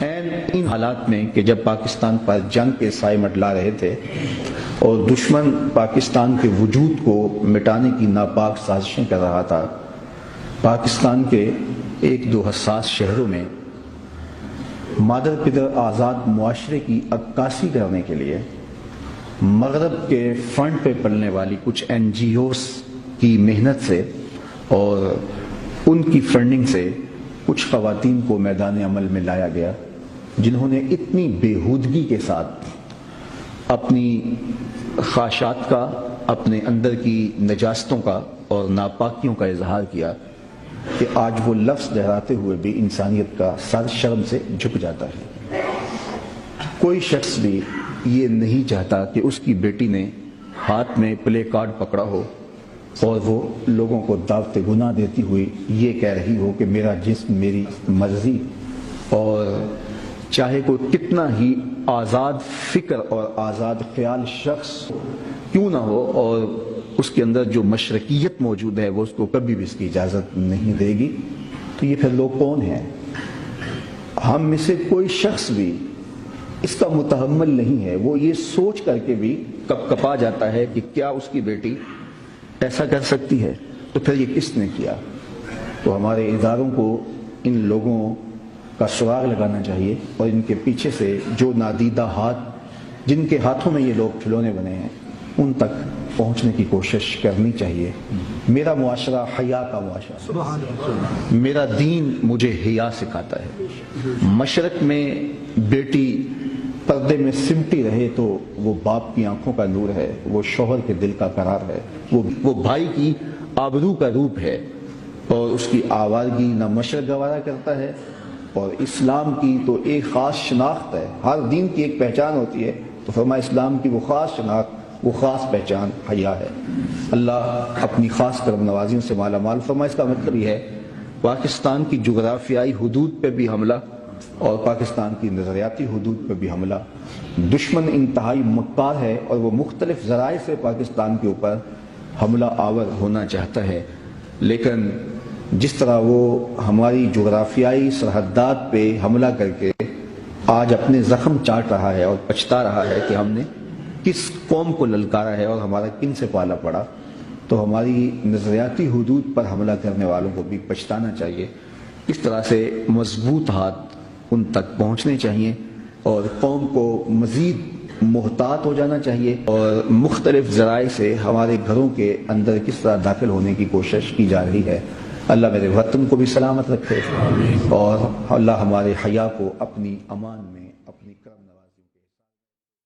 ان حالات میں کہ جب پاکستان پر جنگ کے سائے منڈلا رہے تھے اور دشمن پاکستان کے وجود کو مٹانے کی ناپاک سازشیں کر رہا تھا، پاکستان کے ایک دو حساس شہروں میں مادر پدر آزاد معاشرے کی عکاسی کرنے کے لیے مغرب کے فنڈ پہ پلنے والی کچھ NGOs کی محنت سے اور ان کی فنڈنگ سے کچھ خواتین کو میدان عمل میں لایا گیا، جنہوں نے اتنی بےہودگی کے ساتھ اپنی خواہشات کا، اپنے اندر کی نجاستوں کا اور ناپاکیوں کا اظہار کیا کہ آج وہ لفظ دہراتے ہوئے بھی انسانیت کا سر شرم سے جھک جاتا ہے۔ کوئی شخص بھی یہ نہیں چاہتا کہ اس کی بیٹی نے ہاتھ میں پلے کارڈ پکڑا ہو اور وہ لوگوں کو دعوت گناہ دیتی ہوئی یہ کہہ رہی ہو کہ میرا جسم میری مرضی، اور چاہے کوئی کتنا ہی آزاد فکر اور آزاد خیال شخص کیوں نہ ہو اور اس کے اندر جو مشرقیت موجود ہے وہ اس کو کبھی بھی اس کی اجازت نہیں دے گی۔ تو یہ پھر لوگ کون ہیں؟ ہم میں سے کوئی شخص بھی اس کا متحمل نہیں ہے، وہ یہ سوچ کر کے بھی کپ کپا جاتا ہے کہ کیا اس کی بیٹی ایسا کر سکتی ہے، تو پھر یہ کس نے کیا؟ تو ہمارے اداروں کو ان لوگوں کا سراغ لگانا چاہیے اور ان کے پیچھے سے جو نادیدہ ہاتھ، جن کے ہاتھوں میں یہ لوگ کھلونے بنے ہیں، ان تک پہنچنے کی کوشش کرنی چاہیے۔ میرا معاشرہ حیا کا معاشرہ، میرا دین مجھے حیا سکھاتا ہے۔ مشرق میں بیٹی پردے میں سمٹی رہے تو وہ باپ کی آنکھوں کا نور ہے، وہ شوہر کے دل کا قرار ہے، وہ بھائی کی آبرو کا روپ ہے، اور اس کی آوارگی نہ مشرق گوارا کرتا ہے۔ اور اسلام کی تو ایک خاص شناخت ہے، ہر دین کی ایک پہچان ہوتی ہے، تو فرمایا اسلام کی وہ خاص شناخت، وہ خاص پہچان حیا ہے۔ اللہ اپنی خاص کرم نوازیوں سے مالا مال فرمائے۔ اس کا مطلب یہ ہے پاکستان کی جغرافیائی حدود پہ بھی حملہ اور پاکستان کی نظریاتی حدود پہ بھی حملہ۔ دشمن انتہائی مکار ہے اور وہ مختلف ذرائع سے پاکستان کے اوپر حملہ آور ہونا چاہتا ہے، لیکن جس طرح وہ ہماری جغرافیائی سرحدات پہ حملہ کر کے آج اپنے زخم چاٹ رہا ہے اور پچھتا رہا ہے کہ ہم نے کس قوم کو للکارا ہے اور ہمارا کن سے پالا پڑا، تو ہماری نظریاتی حدود پر حملہ کرنے والوں کو بھی پچھتانا چاہیے۔ اس طرح سے مضبوط ہاتھ ان تک پہنچنے چاہیے اور قوم کو مزید محتاط ہو جانا چاہیے، اور مختلف ذرائع سے ہمارے گھروں کے اندر کس طرح داخل ہونے کی کوشش کی جا رہی ہے۔ اللہ میرے وطن کو بھی سلامت رکھے اور اللہ ہمارے حیا کو اپنی امان میں اپنی کرم نوازی